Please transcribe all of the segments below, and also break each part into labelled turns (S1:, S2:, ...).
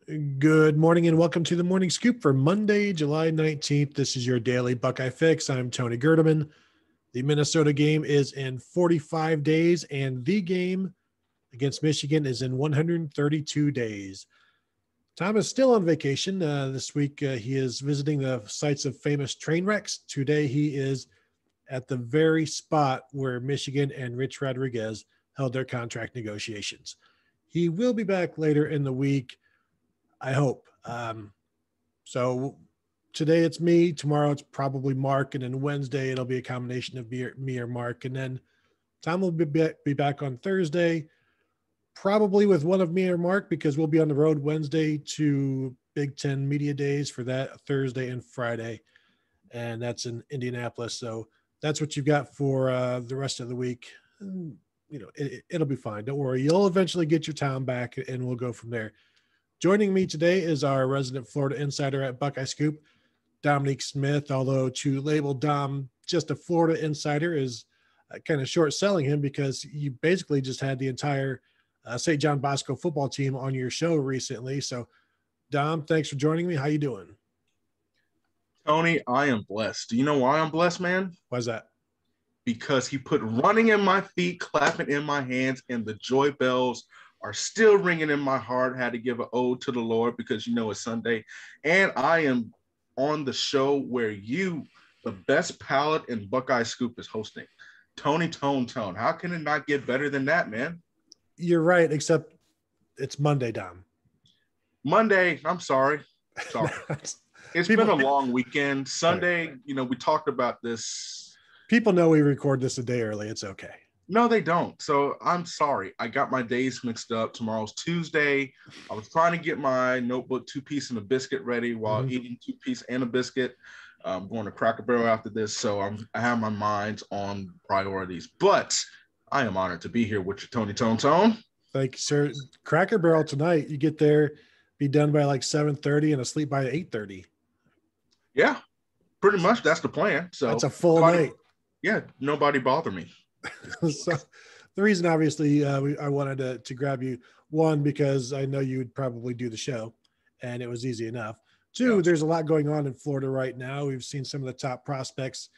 S1: Good morning and welcome to the Morning Scoop for Monday, July 19th. This is your daily Buckeye fix. I'm Tony Gerdeman. The Minnesota game is in 45 days, and the game against Michigan is in 132 days. Tom is still on vacation. This week, he is visiting the sites of famous train wrecks. Today, he is at the very spot where Michigan and Rich Rodriguez held their contract negotiations. He will be back later in the week, I hope. So today it's me. Tomorrow it's probably Mark. And then Wednesday it'll be a combination of me or Mark. And then Tom will be back on Thursday, probably with one of me or Mark, because we'll be on the road Wednesday to Big Ten Media Days for that Thursday and Friday. And that's in Indianapolis. So that's what you've got for the rest of the week. And, it'll be fine. Don't worry. You'll eventually get your Tom back and we'll go from there. Joining me today is our resident Florida insider at Buckeye Scoop, Dominique Smith, although to label Dom just a Florida insider is kind of short selling him because you basically just had the entire St. John Bosco football team on your show recently. So, Dom, thanks for joining me. How you doing?
S2: Tony, I am blessed. Do you know why I'm blessed, man?
S1: Why's that?
S2: Because he put running in my feet, clapping in my hands, and the joy bells are still ringing in my heart. Had to give an ode to the Lord because it's Sunday. And I am on the show where you, the best palate in Buckeye Scoop, is hosting. Tony Tone. How can it not get better than that, man?
S1: You're right, except it's Monday, Dom.
S2: Monday, I'm sorry. It's been a long weekend. Sunday, right. We talked about this.
S1: People know we record this a day early. It's okay.
S2: No, they don't. So I'm sorry. I got my days mixed up. Tomorrow's Tuesday. I was trying to get my notebook 2-piece and a biscuit ready while eating 2-piece and a biscuit. I'm going to Cracker Barrel after this. So I have my mind on priorities. But I am honored to be here with you, Tony Tone.
S1: Thank you, sir. Cracker Barrel tonight. You get there, be done by like 7:30 and asleep by 8:30.
S2: Yeah, pretty much. That's the plan. So
S1: that's a full night.
S2: Yeah, nobody bother me.
S1: So the reason, obviously, I wanted to grab you, one, because I know you would probably do the show and it was easy enough. Two, There's a lot going on in Florida right now. We've seen some of the top prospects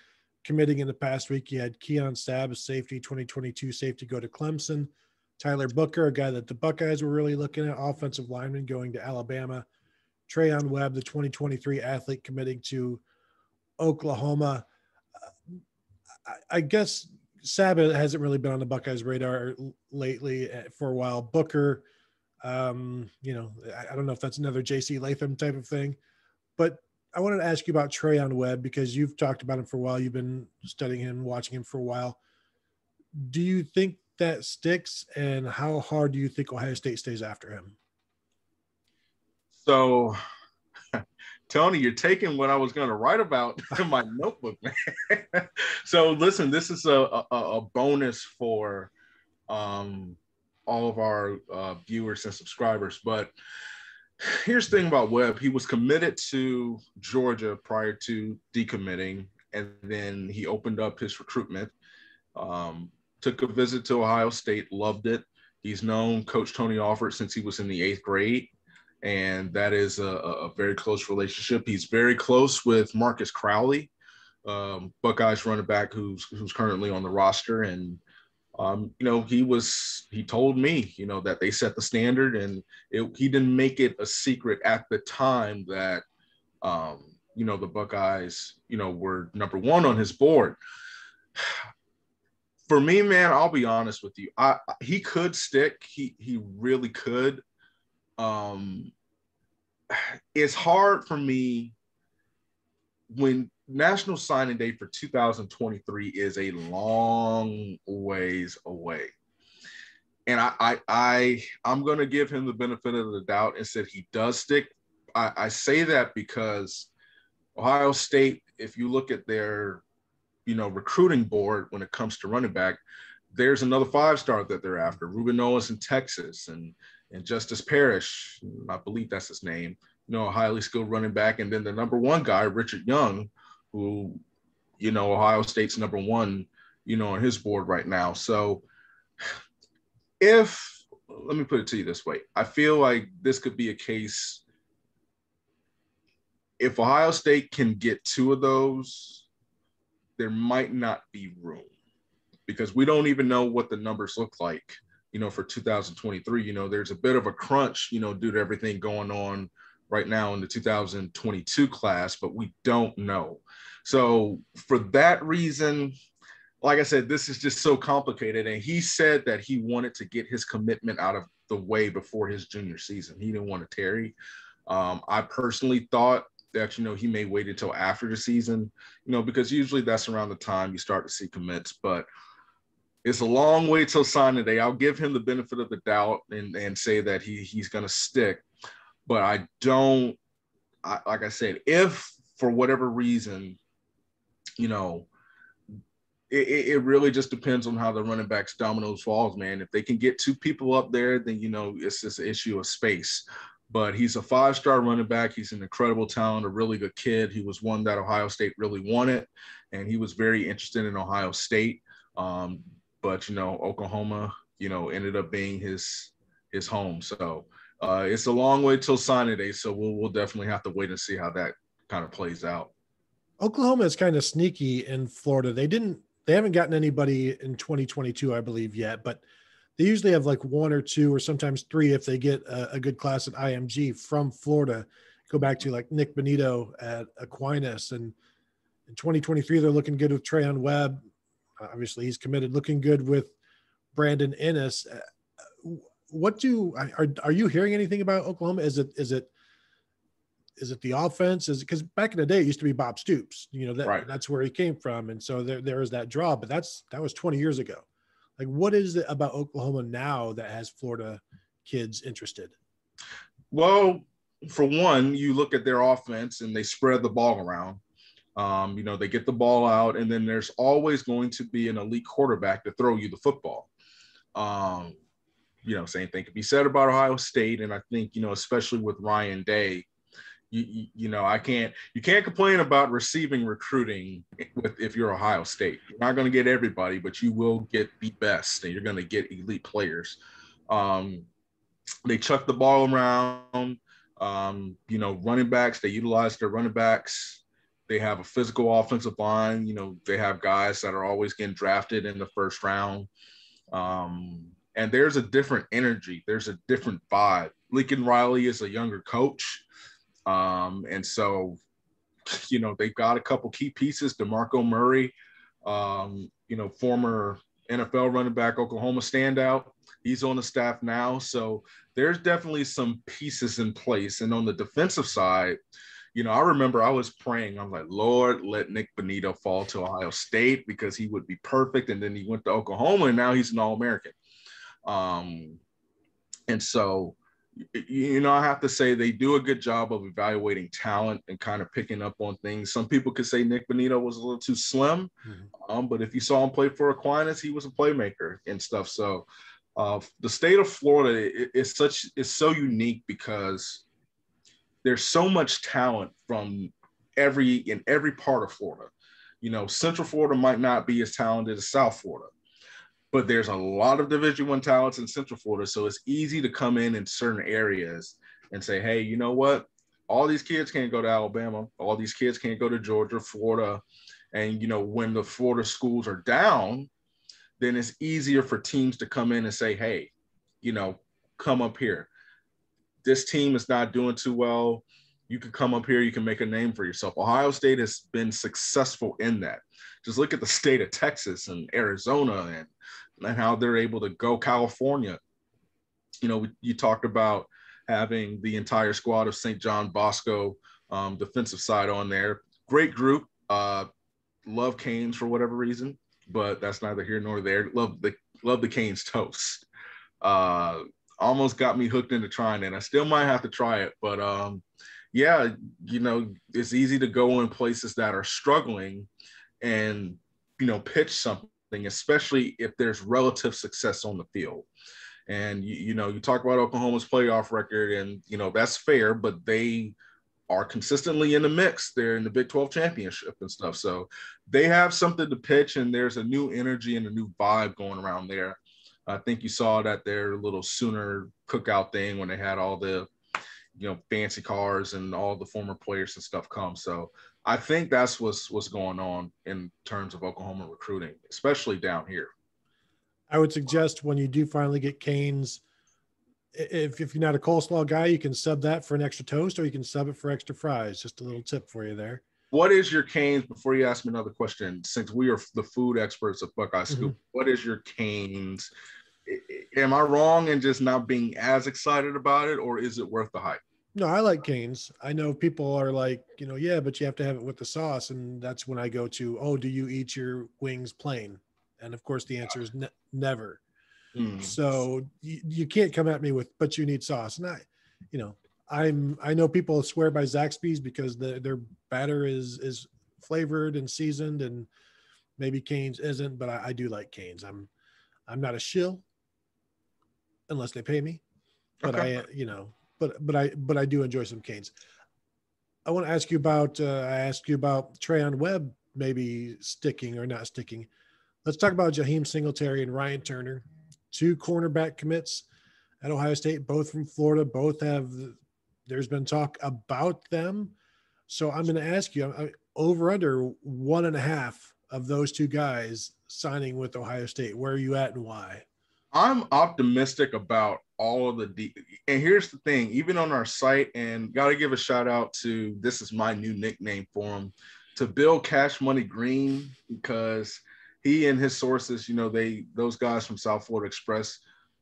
S1: committing in the past week. You had Keon Stabb, safety, 2022 safety, go to Clemson. Tyler Booker, a guy that the Buckeyes were really looking at, offensive lineman, going to Alabama. Webb, the 2023 athlete, committing to Oklahoma. I guess Sabbath hasn't really been on the Buckeyes' radar lately for a while. Booker, I don't know if that's another J.C. Latham type of thing, but I wanted to ask you about Webb because you've talked about him for a while. You've been studying him, watching him for a while. Do you think that sticks, and how hard do you think Ohio State stays after him?
S2: So, Tony, you're taking what I was going to write about in my notebook, man. So, listen, this is a bonus for all of our viewers and subscribers. But here's the thing about Webb. He was committed to Georgia prior to decommitting, and then he opened up his recruitment, took a visit to Ohio State, loved it. He's known Coach Tony Alford since he was in the 8th grade. And that is a very close relationship. He's very close with Marcus Crowley, Buckeyes running back who's currently on the roster. And, he told me, that they set the standard, and he didn't make it a secret at the time that, the Buckeyes, were number one on his board. For me, man, I'll be honest with you. He could stick. He really could. It's hard for me when National Signing Day for 2023 is a long ways away. And I'm going to give him the benefit of the doubt and said he does stick. I say that because Ohio State, if you look at their, recruiting board when it comes to running back, there's another 5-star that they're after, Ruben Owens in Texas, and Justice Parrish, I believe that's his name, a highly skilled running back. And then the number one guy, Richard Young, who, Ohio State's number one, on his board right now. So if let me put it to you this way. I feel like this could be a case. If Ohio State can get 2 of those, there might not be room, because we don't even know what the numbers look like, for 2023. There's a bit of a crunch, due to everything going on right now in the 2022 class, but we don't know. So for that reason, like I said, this is just so complicated. And he said that he wanted to get his commitment out of the way before his junior season. He didn't want to tarry. I personally thought that, he may wait until after the season, because usually that's around the time you start to see commits. But it's a long way till signing day. I'll give him the benefit of the doubt and say that he's going to stick. But like I said, if for whatever reason, it really just depends on how the running backs dominoes falls, man. If they can get 2 people up there, then, it's just an issue of space. But he's a 5-star running back. He's an incredible talent, a really good kid. He was one that Ohio State really wanted, and he was very interested in Ohio State. But, Oklahoma, ended up being his home. So it's a long way till signing day. So we'll definitely have to wait and see how that kind of plays out.
S1: Oklahoma is kind of sneaky in Florida. They haven't gotten anybody in 2022, I believe, yet, but they usually have like 1 or 2 or sometimes 3 if they get a good class at IMG from Florida. Go back to like Nick Benito at Aquinas, and in 2023 they're looking good with Trayon Webb. Obviously, he's committed. Looking good with Brandon Ennis. Are you hearing anything about Oklahoma? Is it the offense? Is it because back in the day it used to be Bob Stoops?
S2: Right.
S1: That's where he came from, and so there is that draw. But that was 20 years ago. Like, what is it about Oklahoma now that has Florida kids interested?
S2: Well, for one, you look at their offense and they spread the ball around. They get the ball out, and then there's always going to be an elite quarterback to throw you the football. Same thing could be said about Ohio State. And I think, especially with Ryan Day, you can't complain about receiving recruiting if you're Ohio State. You're not going to get everybody, but you will get the best, and you're going to get elite players. They chuck the ball around, running backs, they utilize their running backs. They have a physical offensive line. They have guys that are always getting drafted in the first round. And there's a different energy. There's a different vibe. Lincoln Riley is a younger coach. And so, they've got a couple key pieces. DeMarco Murray, former NFL running back, Oklahoma standout. He's on the staff now. So there's definitely some pieces in place. And on the defensive side, I remember I was praying. I'm like, Lord, let Nick Benito fall to Ohio State because he would be perfect. And then he went to Oklahoma, and now he's an All-American. And so, I have to say they do a good job of evaluating talent and kind of picking up on things. Some people could say Nick Benito was a little too slim, but if you saw him play for Aquinas, he was a playmaker and stuff. So the state of Florida is so unique because there's so much talent in every part of Florida. Central Florida might not be as talented as South Florida, but there's a lot of Division I talents in Central Florida. So it's easy to come in certain areas and say, hey, you know what? All these kids can't go to Alabama. All these kids can't go to Georgia, Florida. And, when the Florida schools are down, then it's easier for teams to come in and say, hey, come up here. This team is not doing too well. You can come up here. You can make a name for yourself. Ohio State has been successful in that. Just look at the state of Texas and Arizona and how they're able to go. California. You talked about having the entire squad of St. John Bosco defensive side on there. Great group. Love Canes for whatever reason, but that's neither here nor there. Love the Canes toast. Almost got me hooked into trying it. I still might have to try it, but it's easy to go in places that are struggling and pitch something, especially if there's relative success on the field. And you talk about Oklahoma's playoff record, and that's fair, but they are consistently in the mix. They're in the Big 12 championship and stuff, so they have something to pitch, and there's a new energy and a new vibe going around there. I think you saw that their little Sooner cookout thing when they had all the, fancy cars and all the former players and stuff come. So I think that's what's going on in terms of Oklahoma recruiting, especially down here.
S1: I would suggest when you do finally get Canes, if you're not a coleslaw guy, you can sub that for an extra toast, or you can sub it for extra fries. Just a little tip for you there.
S2: What is your Canes, before you ask me another question, since we are the food experts of Buckeye Scoop, what is your Canes? Am I wrong in just not being as excited about it, or is it worth the hype?
S1: No, I like Canes. I know people are like, yeah, but you have to have it with the sauce. And that's when I go to, oh, do you eat your wings plain? And of course the answer is never. So you can't come at me with, but you need sauce. And I know people swear by Zaxby's because their batter is flavored and seasoned, and maybe Canes isn't, but I do like Canes. I'm not a shill unless they pay me, but okay. But I do enjoy some Canes. I want to ask you about, Trayon Webb maybe sticking or not sticking. Let's talk about Jaheim Singletary and Ryan Turner, 2 cornerback commits at Ohio State, both from Florida. Both there's been talk about them. So I'm going to ask you, over under 1.5 of those 2 guys signing with Ohio State. Where are you at and why?
S2: I'm optimistic about all of and here's the thing, even on our site, and got to give a shout out to, this is my new nickname for him, to Bill Cash Money Green, because he and his sources, those guys from South Florida Express,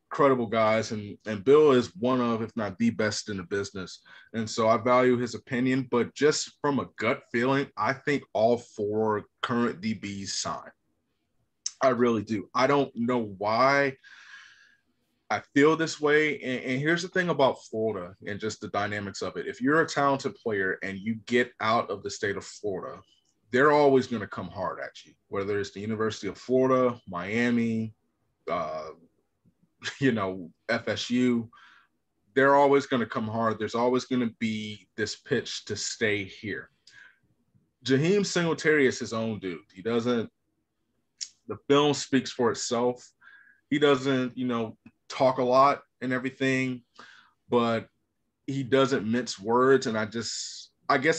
S2: credible guys, and Bill is one of, if not the best in the business. And so I value his opinion, but just from a gut feeling, I think all 4 current DBs sign. I really do. I don't know why I feel this way. And here's the thing about Florida and just the dynamics of it. If you're a talented player and you get out of the state of Florida, they're always going to come hard at you, whether it's the University of Florida, Miami, FSU. They're always going to come hard. There's always going to be this pitch to stay here. Jaheim Singletary is his own dude. He doesn't, the film speaks for itself. He doesn't, talk a lot and everything, but he doesn't mince words. And I guess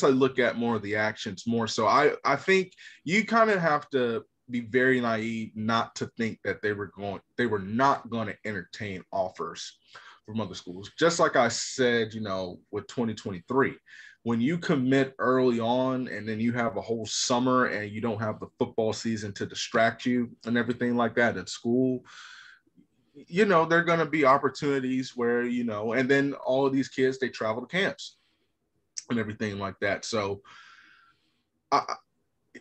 S2: I look at more of the actions more. So I think you kind of have to be very naive not to think that they were not going to entertain offers from other schools. Just like I said, with 2023, when you commit early on and then you have a whole summer and you don't have the football season to distract you and everything like that at school, there are going to be opportunities where, and then all of these kids, they travel to camps and everything like that. So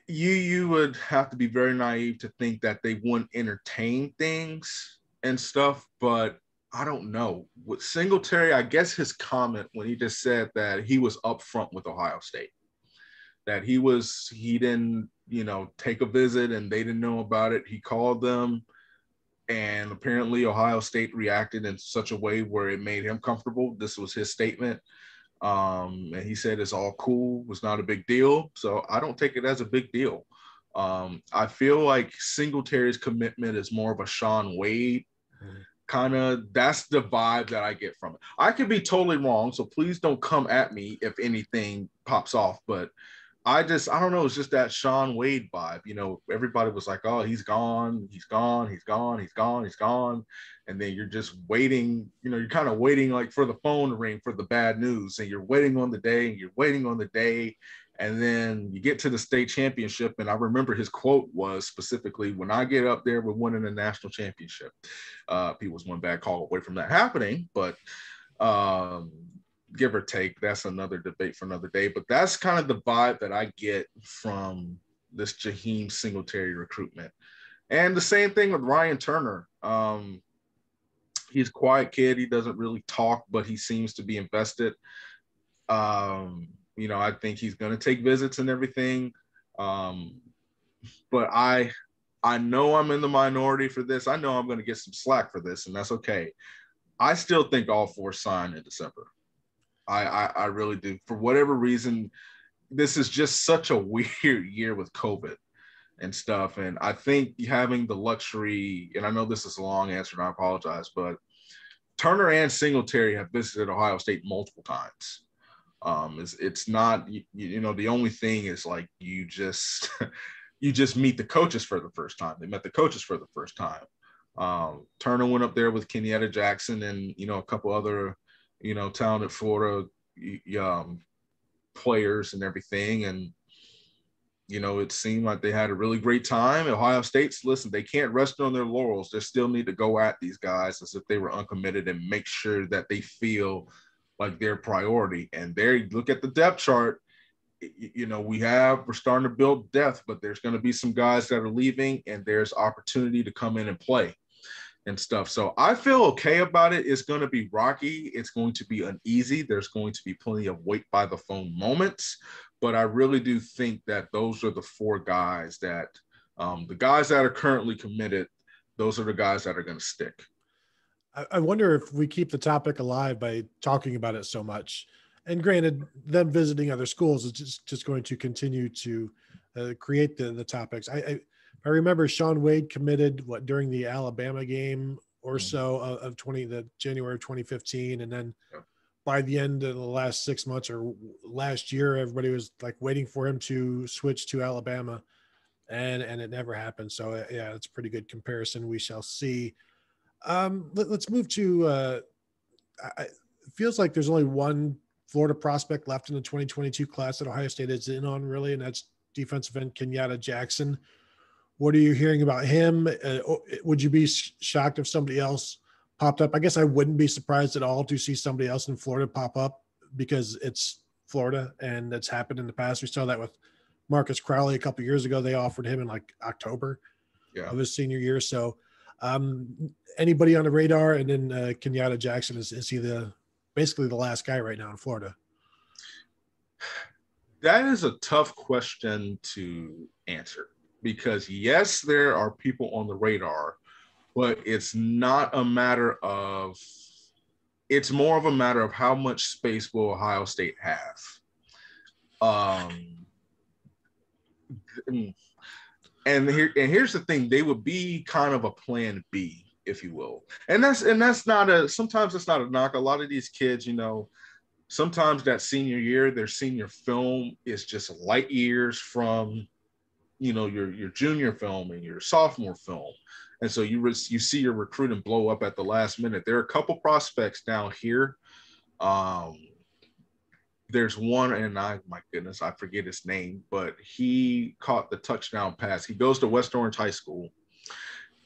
S2: you would have to be very naive to think that they wouldn't entertain things and stuff, but I don't know. With Singletary, I guess his comment when he just said that he was upfront with Ohio State, that he didn't, take a visit and they didn't know about it. He called them, and apparently Ohio State reacted in such a way where it made him comfortable. This was his statement. And he said it's all cool, was not a big deal. So I don't take it as a big deal. I feel like Singletary's commitment is more of a Sean Wade kind of, that's the vibe that I get from it. I could be totally wrong, so please don't come at me if anything pops off, but I don't know. It's just that Sean Wade vibe. Everybody was like, oh, he's gone. And then you're just waiting, you're kind of waiting like for the phone to ring for the bad news. And you're waiting on the day. And then you get to the state championship. And I remember his quote was specifically, when I get up there, we're winning a national championship. He was one bad call away from that happening, but give or take, that's another debate for another day. But that's kind of the vibe that I get from this Jaheim Singletary recruitment. And the same thing with Ryan Turner. He's a quiet kid. He doesn't really talk, but he seems to be invested. I think he's going to take visits and everything. But I know I'm in the minority for this. I know I'm going to get some slack for this, and that's okay. I still think all 4 sign in December. I really do. For whatever reason, this is just such a weird year with COVID and stuff. And I think having the luxury, and I know this is a long answer and I apologize, but Turner and Singletary have visited Ohio State multiple times. It's not, the only thing is like you just you just meet the coaches for the first time. They met the coaches for the first time. Turner went up there with Kenyatta Jackson and a couple other talented Florida players and everything, and it seemed like they had a really great time. Ohio State's, listen, they can't rest on their laurels. They still need to go at these guys as if they were uncommitted and make sure that they feel like their priority. And there, you look at the depth chart, we're starting to build depth, but there's going to be some guys that are leaving and there's opportunity to come in and play and stuff. So I feel okay about it. It's going to be rocky. It's going to be uneasy. There's going to be plenty of wait by the phone moments, but I really do think that those are the four guys that the guys that are currently committed, those are the guys that are going to stick.
S1: I wonder if we keep the topic alive by talking about it so much. And granted, them visiting other schools is just going to continue to create the topics. I remember Sean Wade committed during the Alabama game or so of the January of 2015, and then by the end of the last 6 months or last year, everybody was like waiting for him to switch to Alabama, and it never happened. So yeah, it's a pretty good comparison. We shall see. Let's move to. It feels like there's only one Florida prospect left in the 2022 class that Ohio State is in on, really, and that's defensive end Kenyatta Jackson. What are you hearing about him? Would you be shocked if somebody else popped up? I guess I wouldn't be surprised at all to see somebody else in Florida pop up because it's Florida and that's happened in the past. We saw that with Marcus Crowley a couple of years ago. They offered him in like October of his senior year. So anybody on the radar? And then Kenyatta Jackson, is he basically the last guy right now in Florida?
S2: That is a tough question to answer because yes, there are people on the radar, but it's not a matter of, it's more of a matter of how much space will Ohio State have. And here's the thing, they would be kind of a plan B, if you will. And that's not sometimes it's not a knock. A lot of these kids, sometimes that senior year, their senior film is just light years from, your junior film and your sophomore film. And so you see your recruiting blow up at the last minute. There are a couple prospects down here. There's one, and my goodness, I forget his name, but he caught the touchdown pass. He goes to West Orange High School.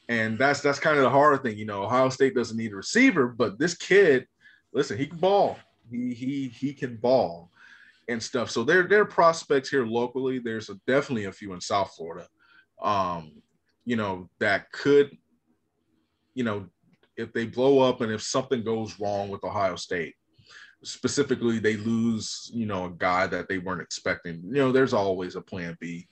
S2: And that's kind of the hard thing. Ohio State doesn't need a receiver, but this kid, listen, he can ball. He can ball and stuff. So there are prospects here locally. There's definitely a few in South Florida, that could, if they blow up and if something goes wrong with Ohio State, specifically they lose, a guy that they weren't expecting, there's always a plan B.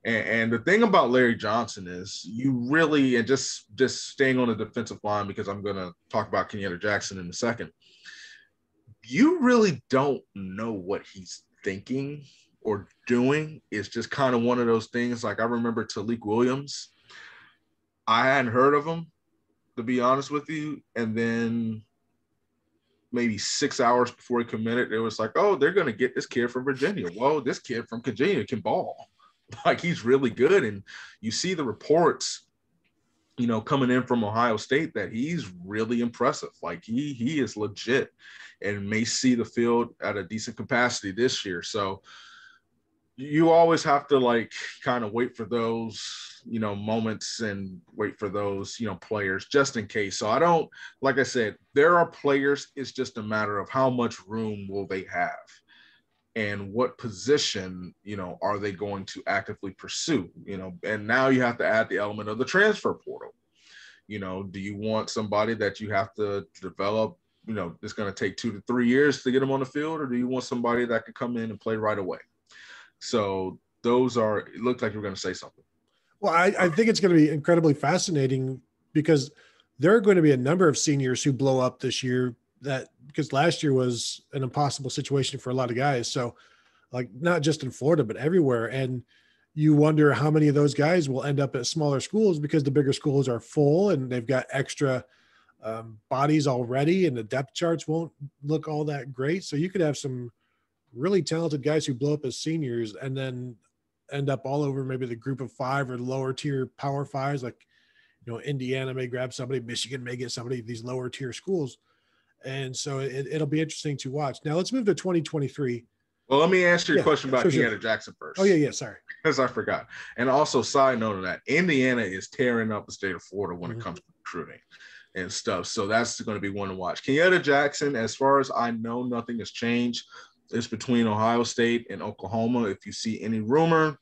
S2: And the thing about Larry Johnson is you really, and just staying on the defensive line, because I'm going to talk about Kenyatta Jackson in a second, you really don't know what he's thinking or doing. It's just kind of one of those things. Like I remember Talik Williams. I hadn't heard of him, to be honest with you. And then maybe 6 hours before he committed, it was like, oh, they're going to get this kid from Virginia. Whoa, this kid from Virginia can ball. Like he's really good. And you see the reports, coming in from Ohio State that he's really impressive. Like he is legit and may see the field at a decent capacity this year. So you always have to kind of wait for those, moments and wait for those, players just in case. So I don't, like I said, there are players. It's just a matter of how much room will they have and what position, are they going to actively pursue, and now you have to add the element of the transfer portal. Do you want somebody that you have to develop, it's going to take 2 to 3 years to get them on the field, or do you want somebody that can come in and play right away? So it looked like you were going to say something.
S1: Well, I think it's going to be incredibly because there are going to be a number of seniors who blow up this year because last year was an impossible situation for a lot of guys. So like not just in Florida, but everywhere. And you wonder how many of those guys will end up at smaller schools because the bigger schools are full and they've got extra bodies already, and the depth charts won't look all that great. So you could have some really talented guys who blow up as seniors and then end up all over maybe the group of five or lower tier power fives. Like, Indiana may grab somebody, Michigan may get somebody, these lower tier schools. And so it'll be interesting to watch. Now let's move to 2023.
S2: Well, let me answer your question about
S1: sure.
S2: Kenyatta Jackson first.
S1: Oh, yeah, sorry.
S2: Because I forgot. And also, side note of that, Indiana is tearing up the state of Florida when it comes to recruiting and stuff. So that's going to be one to watch. Kenyatta Jackson, as far as I know, nothing has changed. It's between Ohio State and Oklahoma. If you see any rumor,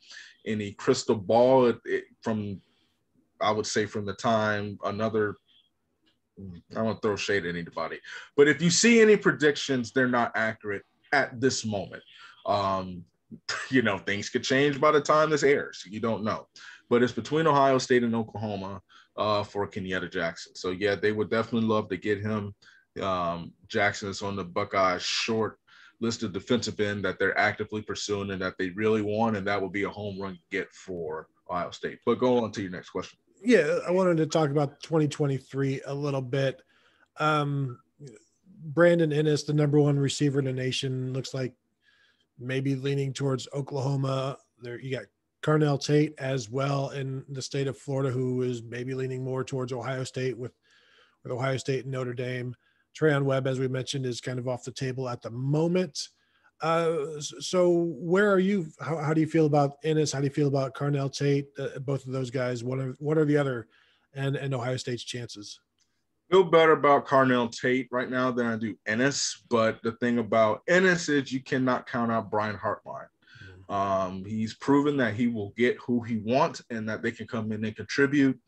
S2: any crystal ball from, I would say from the time another, I don't want to throw shade at anybody, but if you see any predictions, they're not accurate at this moment. Things could change by the time this airs. You don't know. But it's between Ohio State and Oklahoma for Kenyatta Jackson. So, yeah, they would definitely love to get him. Jackson is on the Buckeyes short list of defensive end that they're actively pursuing and that they really want, and that will be a home run get for Ohio State. But go on to your next question.
S1: Yeah, I wanted to talk about 2023 a little bit. Brandon Ennis, the number one receiver in the nation, looks like maybe leaning towards Oklahoma. There you got Carnell Tate as well in the state of Florida, who is maybe leaning more towards Ohio State with Ohio State and Notre Dame. Trayon Webb, as we mentioned, is kind of off the table at the moment. So where are you? How do you feel about Ennis? How do you feel about Carnell Tate? Both of those guys. What are the other and Ohio State's chances?
S2: Feel better about Carnell Tate right now than I do Ennis. But the thing about Ennis is you cannot count out Brian Hartline. He's proven that he will get who he wants and that they can come in and contribute.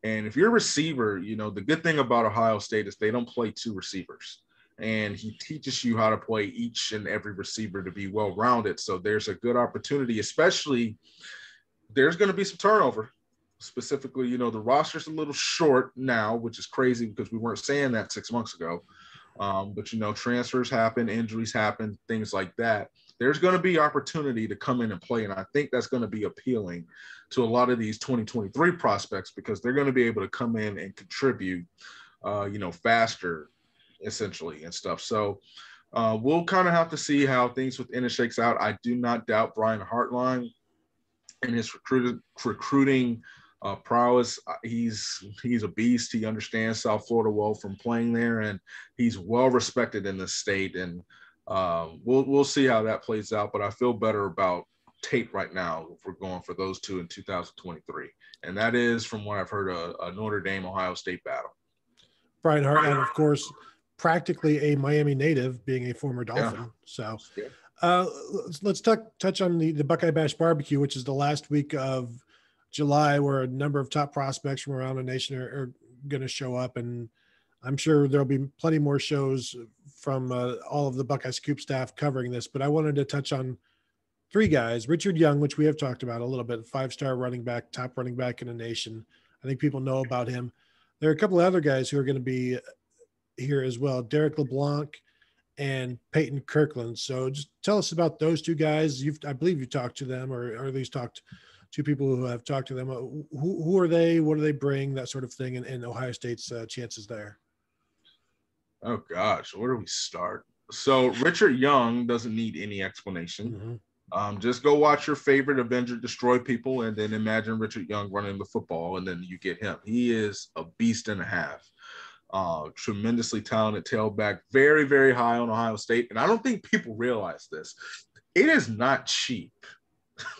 S2: And if you're a receiver, the good thing about Ohio State is they don't play two receivers. And he teaches you how to play each and every receiver to be well-rounded. So there's a good opportunity, especially there's going to be some turnover. Specifically, the roster's a little short now, which is crazy because we weren't saying that 6 months ago. But transfers happen, injuries happen, things like that. There's going to be opportunity to come in and play. And I think that's going to be appealing to a lot of these 2023 prospects because they're going to be able to come in and contribute, faster, essentially, and stuff. So we'll kind of have to see how things with Ennis shakes out. I do not doubt Brian Hartline and his recruiting prowess. He's a beast. He understands South Florida well from playing there, and he's well respected in the state. And we'll see how that plays out. But I feel better about Tate right now if we're going for those two in 2023. And that is, from what I've heard, a Notre Dame Ohio State battle.
S1: Brian Hartline, of course, practically a Miami native, being a former Dolphin.
S2: Yeah.
S1: So let's touch on the Buckeye Bash Barbecue, which is the last week of July, where a number of top prospects from around the nation are going to show up. And I'm sure there'll be plenty more shows from all of the Buckeye Scoop staff covering this. But I wanted to touch on three guys. Richard Young, which we have talked about a little bit, 5-star running back, top running back in the nation. I think people know about him. There are a couple of other guys who are going to be here as well, Derek LeBlanc and Peyton Kirkland. So just tell us about those two guys. I believe you talked to them, or at least talked to people who have talked to them. Who are they? What do they bring? That sort of thing, and Ohio State's chances there.
S2: Oh gosh, where do we start? So Richard Young doesn't need any explanation. Just go watch your favorite Avenger destroy people, and then imagine Richard Young running the football, and then you get him. He is a beast and a half. Tremendously talented tailback, very, very high on Ohio State. And I don't think people realize this. It is not cheap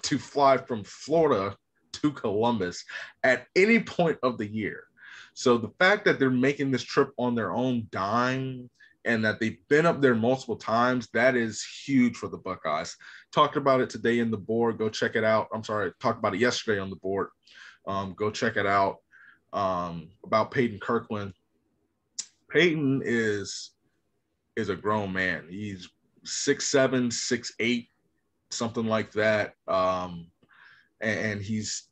S2: to fly from Florida to Columbus at any point of the year. So the fact that they're making this trip on their own dime and that they've been up there multiple times, that is huge for the Buckeyes. Talked about it today in the board. Go check it out. I'm sorry, talked about it yesterday on the board. Go check it out. About Peyton Kirkland. Peyton is a grown man. He's 6'7", 6'8", something like that. And he's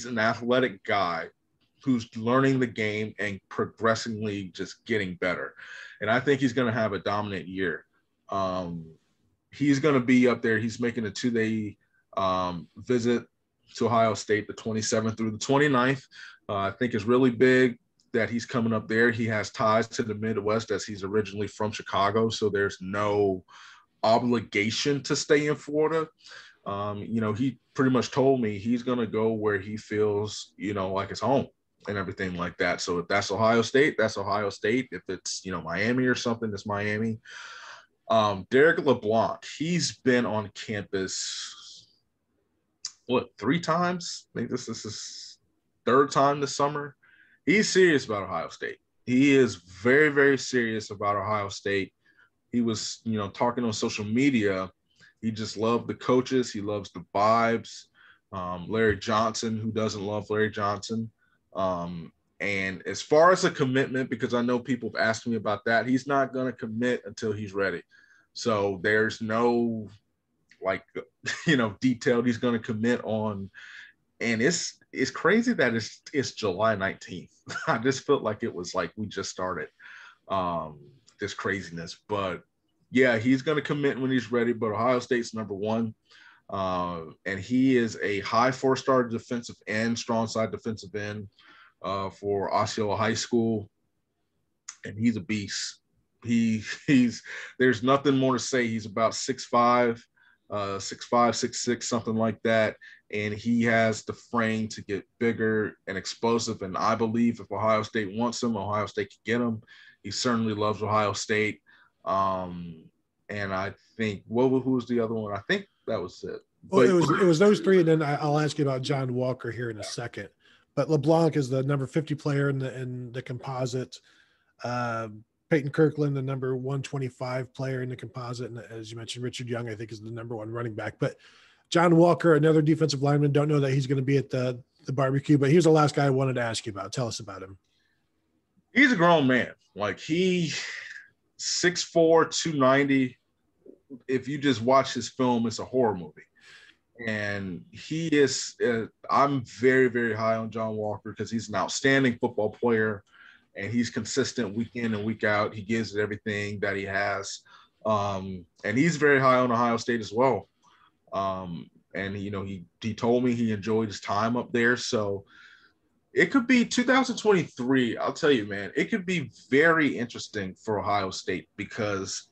S2: an athletic guy who's learning the game and progressively just getting better. And I think he's going to have a dominant year. he's going to be up there. He's making a 2-day visit to Ohio State, the 27th through the 29th. I think it's really big that he's coming up there. He has ties to the Midwest as he's originally from Chicago, so there's no obligation to stay in Florida. He pretty much told me he's going to go where he feels, like it's home and everything like that. So if that's Ohio State, that's Ohio State. If it's, Miami or something, it's Miami. Derek LeBlanc, he's been on campus, 3 times? I think this is his 3rd time this summer. He's serious about Ohio State. He is very, very serious about Ohio State. He was, talking on social media. He just loved the coaches. He loves the vibes. Larry Johnson, who doesn't love Larry Johnson? And as far as a commitment, because I know people have asked me about that, he's not going to commit until he's ready. So there's no, detailed he's going to commit on. And it's crazy that it's July 19th. I just felt like it was like we just started this craziness. But, yeah, he's going to commit when he's ready. But Ohio State's number 1. And he is a high 4-star defensive end, strong side defensive end for Osceola High School. And he's a beast. He's there's nothing more to say. He's about 6'5", 6'6", something like that. And he has the frame to get bigger and explosive. And I believe if Ohio State wants him, Ohio State can get him. He certainly loves Ohio State. And I think, who was the other one? I think that was it.
S1: Well, it was those 3, and then I'll ask you about John Walker here in a second. But LeBlanc is the number 50 player in the composite. Peyton Kirkland, the number 125 player in the composite. And as you mentioned, Richard Young, I think, is the number 1 running back. But John Walker, another defensive lineman, don't know that he's going to be at the barbecue, but here's the last guy I wanted to ask you about. Tell us about him.
S2: He's a grown man. He 6'4", 290. If you just watch his film, it's a horror movie. And he is I'm very, very high on John Walker because he's an outstanding football player. And he's consistent week in and week out. He gives it everything that he has. And he's very high on Ohio State as well. And, he told me he enjoyed his time up there. So it could be 2023. I'll tell you, man, it could be very interesting for Ohio State because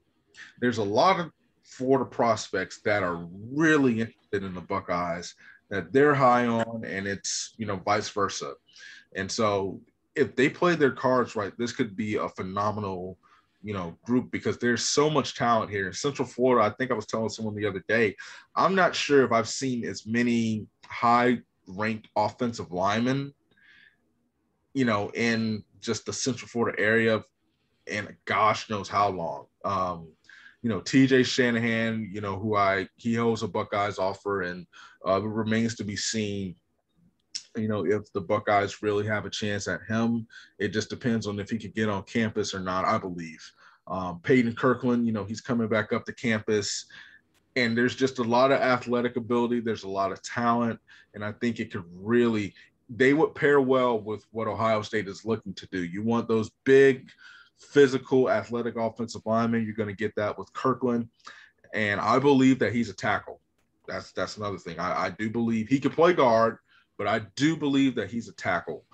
S2: there's a lot of Florida prospects that are really interested in the Buckeyes that they're high on, and it's, vice versa. And so if they play their cards right, this could be a phenomenal, group because there's so much talent here in Central Florida. I think I was telling someone the other day, I'm not sure if I've seen as many high-ranked offensive linemen, in just the Central Florida area, and gosh knows how long. TJ Shanahan, he holds a Buckeyes offer, and it remains to be seen. If the Buckeyes really have a chance at him. It just depends on if he could get on campus or not, I believe. Peyton Kirkland, he's coming back up to campus, and there's just a lot of athletic ability. There's a lot of talent, and I think it could really – they would pair well with what Ohio State is looking to do. You want those big, physical, athletic offensive linemen. You're going to get that with Kirkland, and I believe that he's a tackle. That's another thing. I do believe he could play guard, but I do believe that he's a tackle.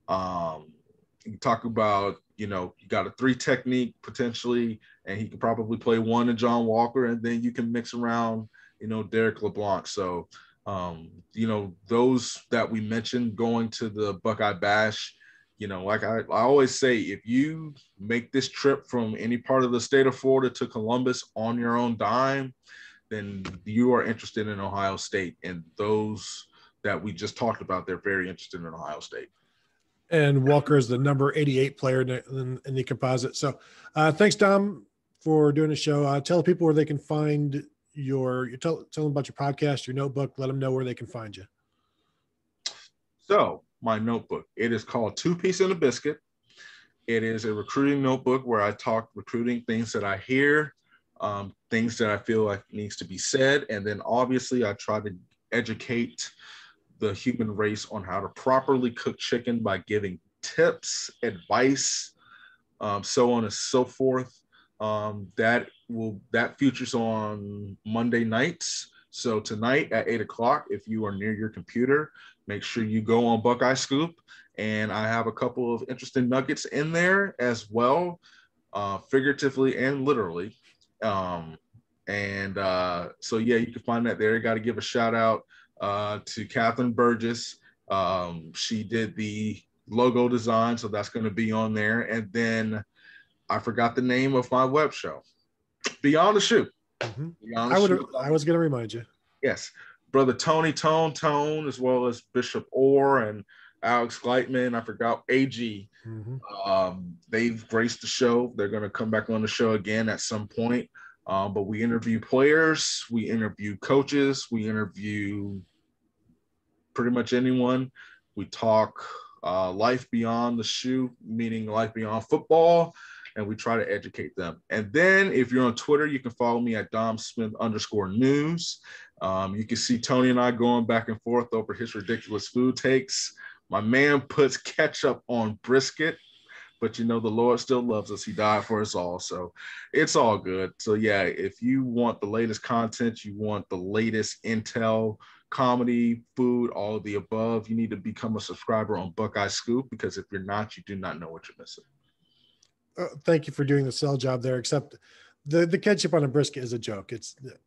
S2: You talk about, you got a 3 technique potentially, and he could probably play 1 to John Walker, and then you can mix around, Derek LeBlanc. So, those that we mentioned going to the Buckeye Bash, like I always say, if you make this trip from any part of the state of Florida to Columbus on your own dime, then you are interested in Ohio State. And those that we just talked about, they're very interested in Ohio State.
S1: And Walker is the number 88 player in the composite. So thanks, Dom, for doing the show. Tell people where they can find tell them about your podcast, your notebook, let them know where they can find you.
S2: So my notebook, it is called 2 Piece and a Biscuit. It is a recruiting notebook where I talk recruiting, things that I hear, things that I feel like needs to be said. And then obviously I try to educate the human race on how to properly cook chicken by giving tips, advice, so on and so forth. That features on Monday nights. So tonight at 8 o'clock, if you are near your computer, make sure you go on Buckeye Scoop. And I have a couple of interesting nuggets in there as well, figuratively and literally. So yeah, you can find that there. Got to give a shout out to Catherine Burgess. She did the logo design, so that's going to be on there. And then I forgot the name of my web show, Beyond the Shoe.
S1: Mm-hmm. I was going to remind you.
S2: Yes, brother Tony Tone, as well as Bishop Orr and Alex Gleitman. I forgot AG.
S1: Mm-hmm.
S2: They've graced the show. They're going to come back on the show again at some point. But we interview players, we interview coaches, we interview pretty much anyone. We talk life beyond the shoe, meaning life beyond football, and we try to educate them. And then if you're on Twitter, you can follow me at @DomSmith_news. You can see Tony and I going back and forth over his ridiculous food takes. My man puts ketchup on brisket, but the Lord still loves us. He died for us all. So it's all good. So yeah, if you want the latest content, you want the latest intel, comedy, food, all of the above, you need to become a subscriber on Buckeye Scoop, because if you're not, you do not know what you're missing.
S1: Thank you for doing the sell job there, except the ketchup on a brisket is a joke.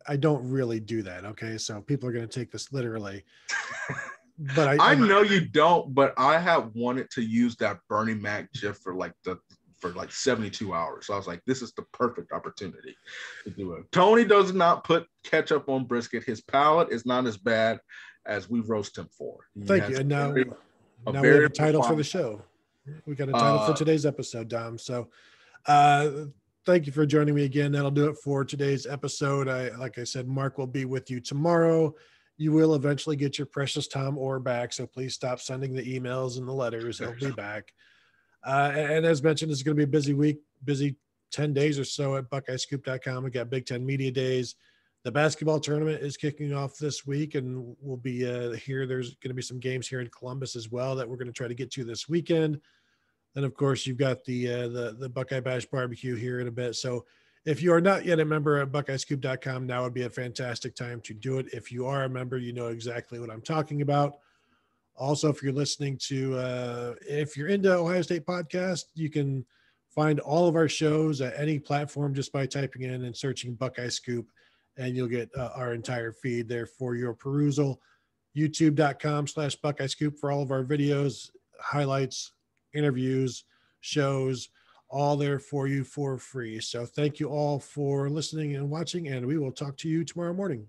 S1: I don't really do that. Okay. So people are going to take this literally. But
S2: I know you don't, but I have wanted to use that Bernie Mac GIF for like 72 hours. So I was like, this is the perfect opportunity to do it. Tony does not put ketchup on brisket. His palate is not as bad as we roast him for.
S1: Thank you. And now we have a title for the show. We got a title for today's episode, Dom. So thank you for joining me again. That'll do it for today's episode. Like I said, Mark will be with you tomorrow. You will eventually get your precious Tom Orr back, so please stop sending the emails and the letters. He'll be back. And as mentioned, it's going to be a busy week, busy 10 days or so at BuckeyeScoop.com. We got Big Ten Media Days. The basketball tournament is kicking off this week, and we'll be here. There's going to be some games here in Columbus as well that we're going to try to get to this weekend. Then, of course, you've got the Buckeye Bash Barbecue here in a bit. So if you are not yet a member at BuckeyeScoop.com, now would be a fantastic time to do it. If you are a member, you know exactly what I'm talking about. Also, if you're listening to, if you're into Ohio State podcast, you can find all of our shows at any platform just by typing in and searching Buckeye Scoop, and you'll get our entire feed there for your perusal. YouTube.com/Buckeye Scoop for all of our videos, highlights, interviews, shows, all there for you for free. So thank you all for listening and watching, and we will talk to you tomorrow morning.